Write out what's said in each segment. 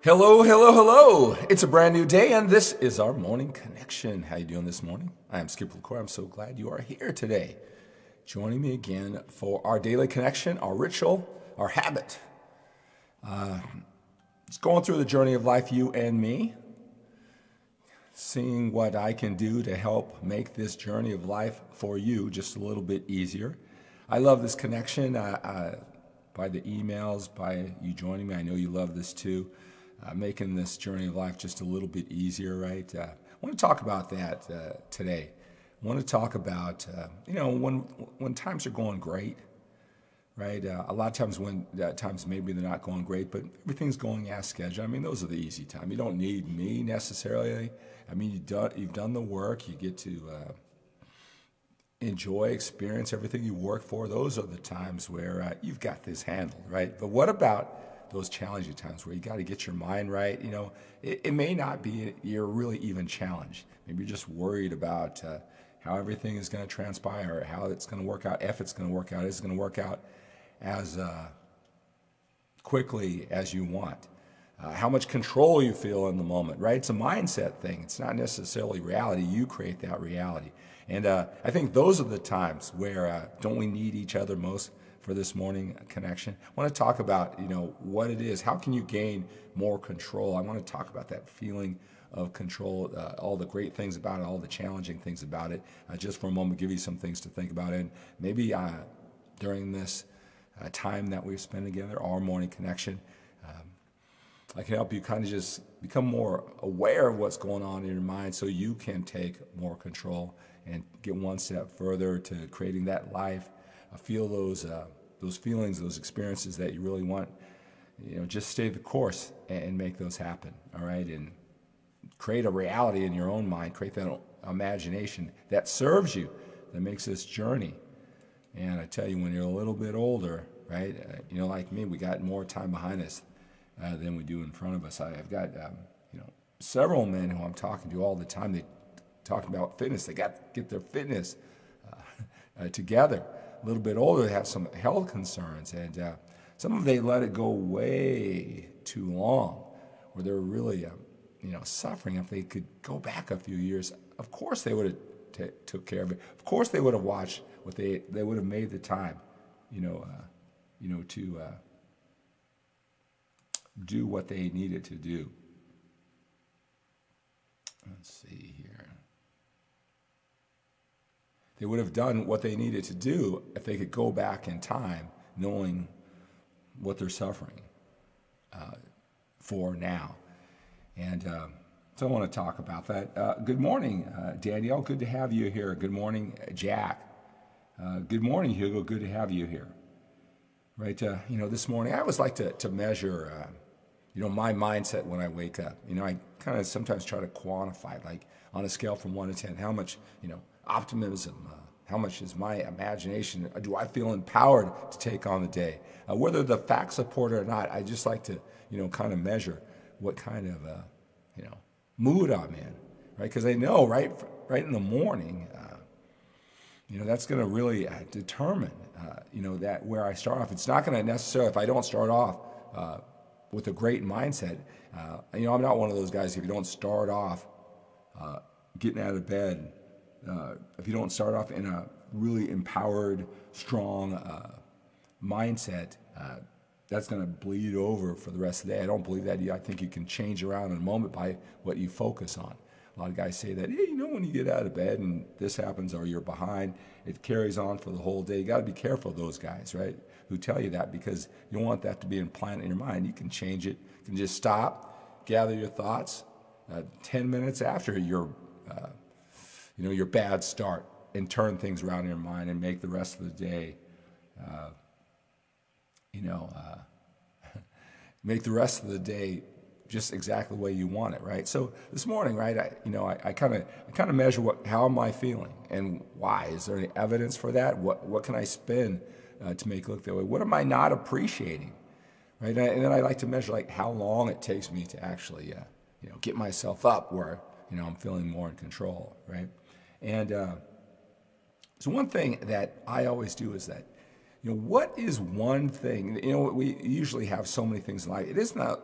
Hello, hello, hello. It's a brand new day, and this is our morning connection. How you doing this morning? I am Skip Cour. I'm so glad you are here today, joining me again for our daily connection, our ritual, our habit. It's going through the journey of life, you and me, seeing what I can do to help make this journey of life for you just a little bit easier. I love this connection by the emails, by you joining me. I know you love this too. Making this journey of life just a little bit easier, right? I want to talk about that today. I want to talk about, when times are going great, right? A lot of times when times maybe they're not going great, but everything's going as scheduled. I mean, those are the easy times. You don't need me necessarily. I mean, you've done the work. You get to enjoy, experience everything you work for. Those are the times where you've got this handled, right? But what about those challenging times where you got to get your mind right? You know, it may not be you're really even challenged. Maybe you're just worried about how everything is going to transpire, how it's going to work out, if it's going to work out, is it going to work out as quickly as you want. How much control you feel in the moment, right? It's a mindset thing. It's not necessarily reality. You create that reality. And I think those are the times where don't we need each other most for this morning connection? I want to talk about, what it is. How can you gain more control? I want to talk about that feeling of control, all the great things about it, all the challenging things about it. Just for a moment, give you some things to think about. And maybe during this time that we spend together, our morning connection, I can help you kind of just become more aware of what's going on in your mind so you can take more control and get one step further to creating that life. Feel those feelings, those experiences that you really want. Just stay the course and make those happen, all right? And create a reality in your own mind, create that imagination that serves you, that makes this journey. And I tell you, when you're a little bit older, right, like me, we got more time behind us than we do in front of us. I've got, several men who I'm talking to all the time. They talk about fitness. They got to get their fitness together. A little bit older, they have some health concerns, and some of them, they let it go way too long, where they're really, suffering. If they could go back a few years, of course they would have took care of it. Of course they would have watched what they would have made the time, to do what they needed to do. Let's see here. They would have done what they needed to do if they could go back in time, knowing what they're suffering for now. And so I want to talk about that. Good morning, Danielle. Good to have you here. Good morning, Jack. Good morning, Hugo. Good to have you here. Right, this morning, I always like to measure, my mindset when I wake up. I kind of sometimes try to quantify, like on a scale from 1 to 10, how much, optimism, how much is my imagination, do I feel empowered to take on the day? Whether the facts support it or not, I just like to, kind of measure what kind of, mood I'm in, right? Because I know right in the morning, that's going to really determine, that where I start off. It's not going to necessarily, if I don't start off with a great mindset, I'm not one of those guys, if you don't start off getting out of bed, if you don't start off in a really empowered, strong mindset, that's going to bleed over for the rest of the day. I don't believe that. I think you can change around in a moment by what you focus on. A lot of guys say that, hey, when you get out of bed and this happens or you're behind, it carries on for the whole day. You got to be careful of those guys, right, who tell you that, because you don't want that to be implanted in your mind. You can change it. You can just stop, gather your thoughts 10 minutes after your bad start, and turn things around in your mind and make the rest of the day, make the rest of the day just exactly the way you want it, right? So this morning, right, I kind of measure how am I feeling and why? Is there any evidence for that? What can I spin to make it look that way? What am I not appreciating, right? And then I like to measure like how long it takes me to actually, get myself up where I'm feeling more in control, right? And so one thing that I always do is that what is one thing? We usually have so many things in life. It is not,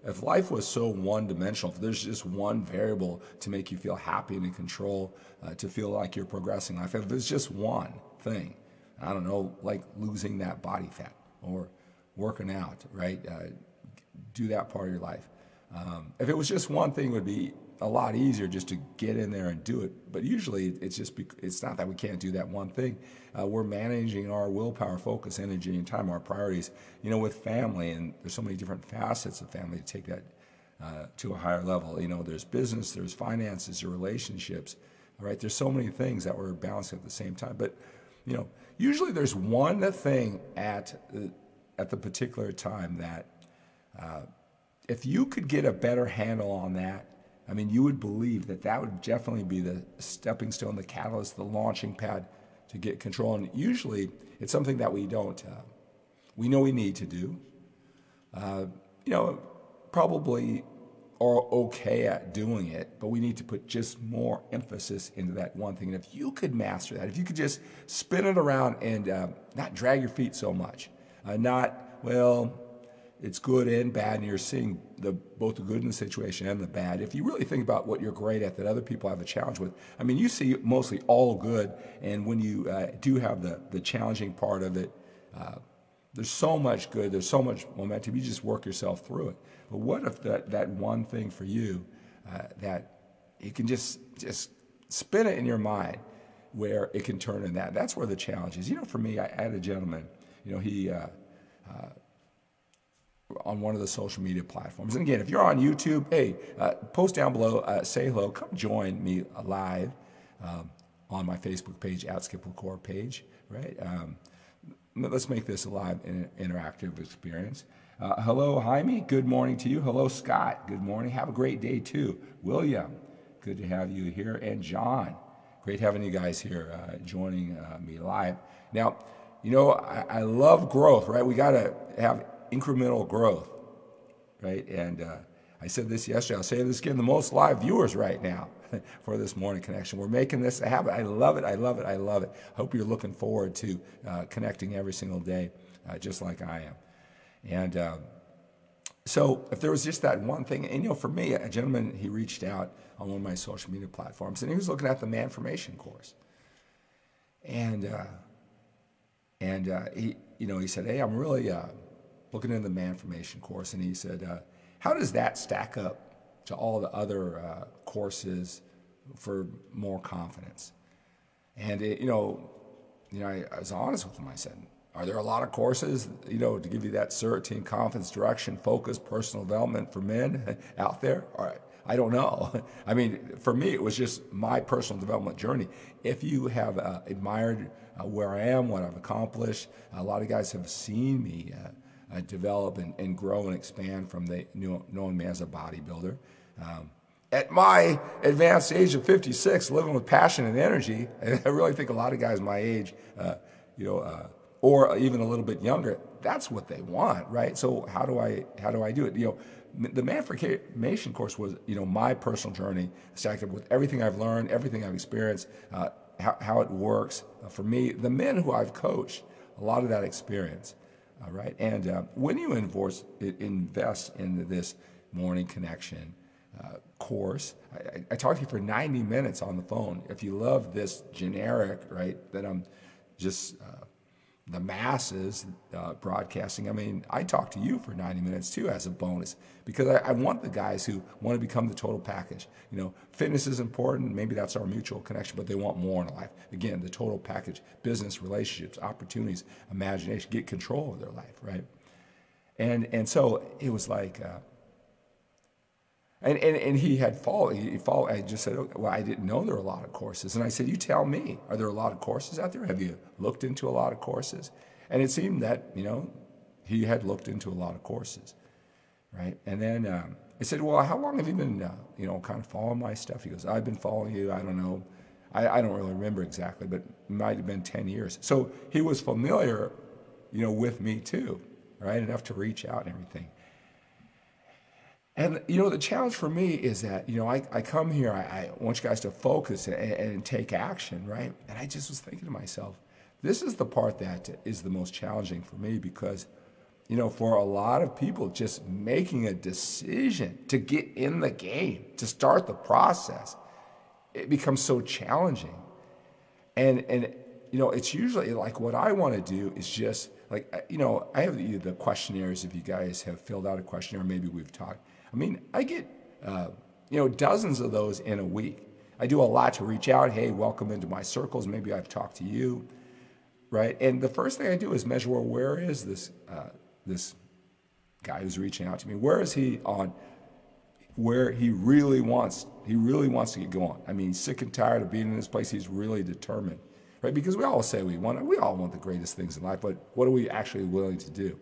if life was so one-dimensional, if there's just one variable to make you feel happy and in control, to feel like you're progressing in life, if there's just one thing, I don't know, like losing that body fat or working out, right? Do that part of your life. If it was just one thing, it would be a lot easier just to get in there and do it. But usually it's not that we can't do that one thing. We're managing our willpower, focus, energy, and time, our priorities, with family. And there's so many different facets of family to take that to a higher level. There's business, there's finances, your relationships, all right? There's so many things that we're balancing at the same time. But, usually there's one thing at the particular time that if you could get a better handle on that, you would believe that would definitely be the stepping stone, the catalyst, the launching pad to get control. And usually it's something that we don't, we know we need to do, probably are okay at doing it, but we need to put just more emphasis into that one thing. And if you could master that, if you could just spin it around and not drag your feet so much, it's good and bad, and you're seeing both the good in the situation and the bad. If you really think about what you're great at that other people have a challenge with, you see mostly all good, and when you do have the challenging part of it, there's so much good, there's so much momentum, you just work yourself through it. But what if that one thing for you, that you can just spin it in your mind where it can turn in that? That's where the challenge is. For me, I had a gentleman, he... on one of the social media platforms. And again, if you're on YouTube, hey, post down below, say hello, come join me live on my Facebook page, @Cour page, right? Let's make this a live interactive experience. Hello, Jaime, good morning to you. Hello, Scott, good morning. Have a great day too. William, good to have you here. And John, great having you guys here joining me live. Now, I love growth, right? We got to have incremental growth, right? And I said this yesterday, I'll say this again, the most live viewers right now for this morning connection. We're making this a habit. I love it, I love it, I love it. Hope you're looking forward to connecting every single day, just like I am. And so if there was just that one thing, and for me, a gentleman, he reached out on one of my social media platforms, and he was looking at the MANformation course. And he said, hey, I'm really looking into the MANformation course, and he said, how does that stack up to all the other courses for more confidence? And I was honest with him. I said, are there a lot of courses, to give you that certainty and confidence, direction, focus, personal development for men out there? All right. I don't know. For me, it was just my personal development journey. If you have admired where I am, what I've accomplished, a lot of guys have seen me develop and grow and expand from knowing me as a bodybuilder. At my advanced age of 56, living with passion and energy, and I really think a lot of guys my age, or even a little bit younger, that's what they want, right? So how do I do it? The MANformation course was, my personal journey, stacked up with everything I've learned, everything I've experienced, how it works. For me, the men who I've coached, a lot of that experience, all right? And when you invest into this morning connection course, I talked to you for 90 minutes on the phone. If you love this generic, right, that I'm just... the masses broadcasting. I talk to you for 90 minutes too as a bonus, because I want the guys who want to become the total package. Fitness is important, maybe that's our mutual connection, but they want more in life. Again, the total package: business, relationships, opportunities, imagination, get control of their life, right? And so it was like, and he had followed. I just said, well, I didn't know there were a lot of courses. And I said, you tell me, are there a lot of courses out there? Have you looked into a lot of courses? And it seemed that, he had looked into a lot of courses, right? And then I said, well, how long have you been, kind of following my stuff? He goes, I've been following you, I don't know. I don't really remember exactly, but it might have been 10 years. So he was familiar, with me too, right? Enough to reach out and everything. And, the challenge for me is that, I come here, I want you guys to focus and take action, right? And I just was thinking to myself, This is the part that is the most challenging for me because, you know, for a lot of people, just making a decision to get in the game, to start the process, it becomes so challenging. And you know, it's usually like what I want to do is just like, you know, I have the questionnaires. If you guys have filled out a questionnaire, maybe we've talked. I mean, I get, you know, dozens of those in a week. I do a lot to reach out. Hey, welcome into my circles. Maybe I've talked to you, right? And the first thing I do is measure, well, where is this this guy who's reaching out to me? Where is he on? Where he really wants to get going. I mean, he's sick and tired of being in this place. He's really determined, right? Because we all say we all want the greatest things in life, but what are we actually willing to do?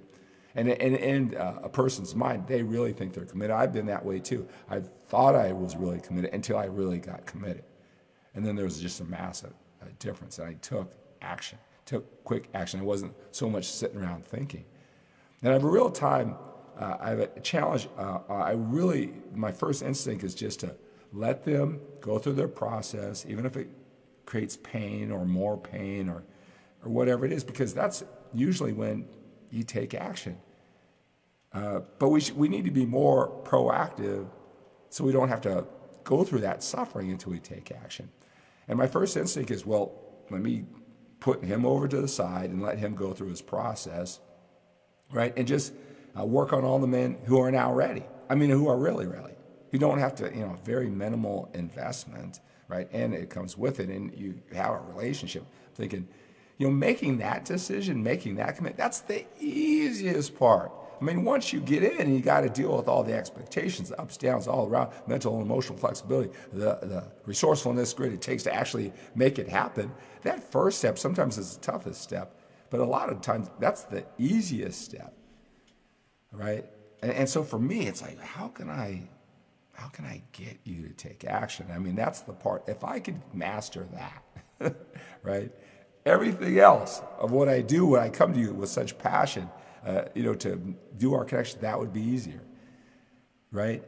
And in a person's mind, they really think they're committed. I've been that way too. I thought I was really committed until I really got committed. And then there was just a massive difference. And I took action, took quick action. I wasn't so much sitting around thinking. And I have a real time, I have a challenge. My first instinct is just to let them go through their process, even if it creates pain or more pain or whatever it is, because that's usually when you take action. But we need to be more proactive so we don't have to go through that suffering until we take action. And my first instinct is, well, let me put him over to the side and let him go through his process, right? And just work on all the men who are now ready. I mean, who are really ready, who don't have to, you know, very minimal investment, right? And it comes with it, and you have a relationship. Thinking, you know, making that decision, making that commitment, that's the easiest part. I mean, once you get in, you got to deal with all the expectations, the ups, downs, all around, mental and emotional flexibility, the resourcefulness, grit it takes to actually make it happen. That first step sometimes is the toughest step, but a lot of times that's the easiest step, right? And so for me, it's like, how can I get you to take action? I mean, that's the part. If I could master that, right? Everything else of what I do when I come to you with such passion, you know, to do our connection, that would be easier, right?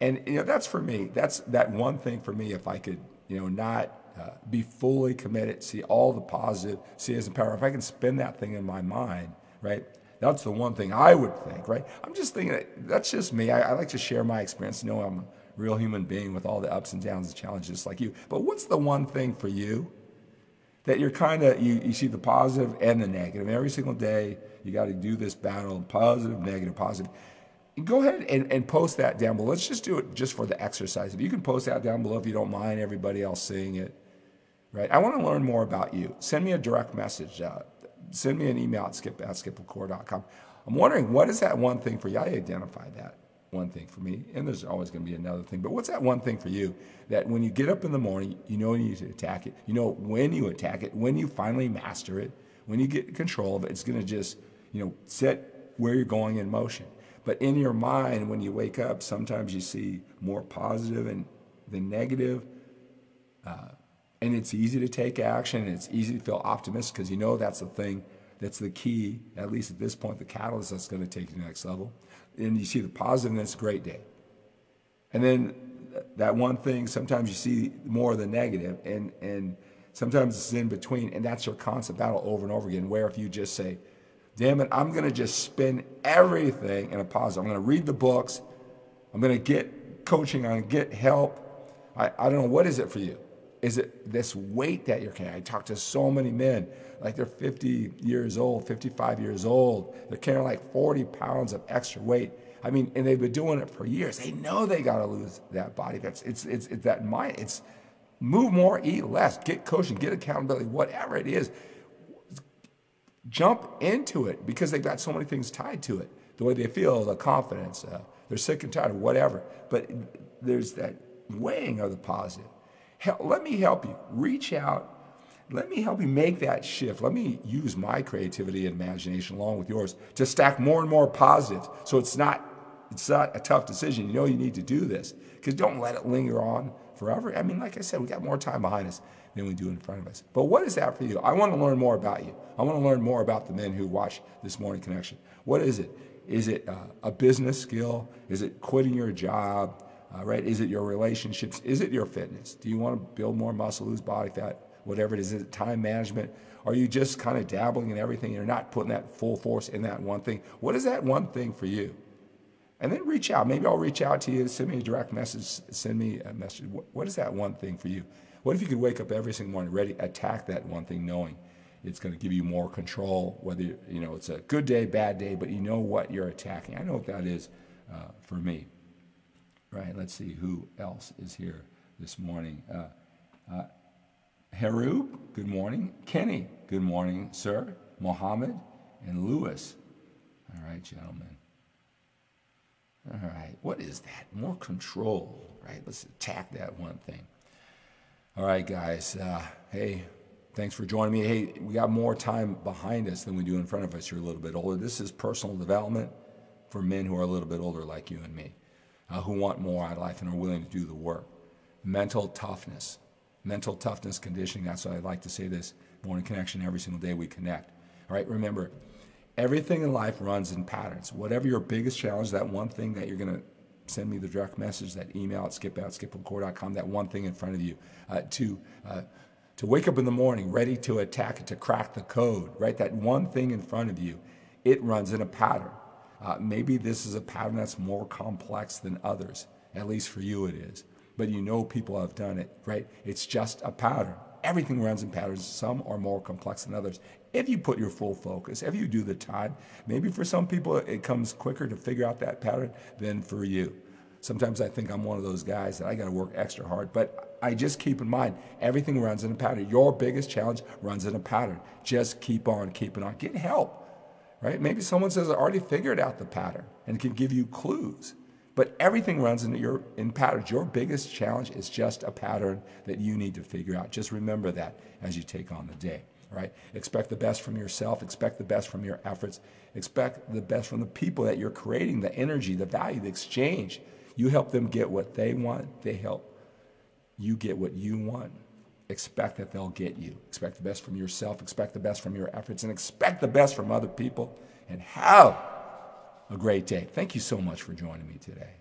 And you know, that's for me. That's that one thing for me. If I could, you know, not be fully committed, see all the positive, see it as a power. If I can spin that thing in my mind, right? That's the one thing I would think, right? I'm just thinking, that's just me. I like to share my experience. You know, I'm a real human being with all the ups and downs and challenges just like you. But what's the one thing for you that you're kind of, you see the positive and the negative? Every single day, you got to do this battle, positive, negative, positive. Go ahead and post that down below. Let's just do it just for the exercise. If you can post that down below, if you don't mind everybody else seeing it, right? I want to learn more about you. Send me a direct message. Send me an email at skip@skipwithcour.com. I'm wondering, what is that one thing for you? I identify that one thing for me, and there's always going to be another thing, but what's that one thing for you that when you get up in the morning, you know you need to attack it, you know when you attack it, when you finally master it, when you get control of it, it's going to just, you know, set where you're going in motion. But in your mind, when you wake up, sometimes you see more positive than negative, and it's easy to take action, and it's easy to feel optimistic because you know that's the thing, that's the key, at least at this point, the catalyst that's going to take you to the next level. And you see the positiveness, great day. And then that one thing, sometimes you see more of the negative, and sometimes it's in between, and that's your constant battle over and over again, where if you just say, damn it, I'm going to just spin everything in a positive. I'm going to read the books. I'm going to get coaching. I'm going to get help. I don't know, what is it for you? Is it this weight that you're carrying? I talk to so many men, like they're 50 years old, 55 years old. They're carrying like 40 pounds of extra weight. I mean, and they've been doing it for years. They know they got to lose that body fat. It's that mind. It's move more, eat less, get coaching, get accountability, whatever it is. Jump into it because they've got so many things tied to it. The way they feel, the confidence, they're sick and tired of whatever. But there's that weighing of the positive. Let me help you. Reach out. Let me help you make that shift. Let me use my creativity and imagination along with yours to stack more and more positives. So it's not a tough decision. You know you need to do this because don't let it linger on forever. I mean, like I said, we got more time behind us than we do in front of us. But what is that for you? I want to learn more about you. I want to learn more about the men who watch this Morning Connection. What is it? Is it a business skill? Is it quitting your job? Right? Is it your relationships? Is it your fitness? Do you want to build more muscle, lose body fat? whatever it is it time management? Are you just kind of dabbling in everything? You're not putting that full force in that one thing. What is that one thing for you? And then reach out. Maybe I'll reach out to you, send me a direct message, send me a message. What is that one thing for you? What if you could wake up every single morning ready to attack that one thing, knowing it's going to give you more control, whether it's a good day, bad day, but you know what you're attacking. I know what that is for me. Right, let's see who else is here this morning. Haru, good morning. Kenny, good morning, sir. Mohammed and Lewis. All right, gentlemen. All right, what is that? More control, right? Let's attack that one thing. All right, guys. Hey, thanks for joining me. Hey, we got more time behind us than we do in front of us. You're a little bit older. This is personal development for men who are a little bit older like you and me, who want more out of life and are willing to do the work. Mental toughness conditioning. That's why I like to say this. Morning Connection, every single day we connect. All right, remember, everything in life runs in patterns. Whatever your biggest challenge, that one thing that you're going to send me the direct message, that email at skip@skipandcour.com, that one thing in front of you, to wake up in the morning ready to attack it, to crack the code, right? That one thing in front of you, it runs in a pattern. Maybe this is a pattern that's more complex than others. At least for you it is. But you know people have done it, right? It's just a pattern. Everything runs in patterns. Some are more complex than others. If you put your full focus, if you do the time, maybe for some people it comes quicker to figure out that pattern than for you. Sometimes I think I'm one of those guys that I got to work extra hard, but I just keep in mind, everything runs in a pattern. Your biggest challenge runs in a pattern. Just keep on keeping on. Get help, right? Maybe someone says, I already figured out the pattern and can give you clues. But everything runs in patterns. Your biggest challenge is just a pattern that you need to figure out. Just remember that as you take on the day, right? Expect the best from yourself. Expect the best from your efforts. Expect the best from the people that you're creating, the energy, the value, the exchange. You help them get what they want. They help you get what you want. Expect that they'll get you. Expect the best from yourself. Expect the best from your efforts. And expect the best from other people. And have a great day. Thank you so much for joining me today.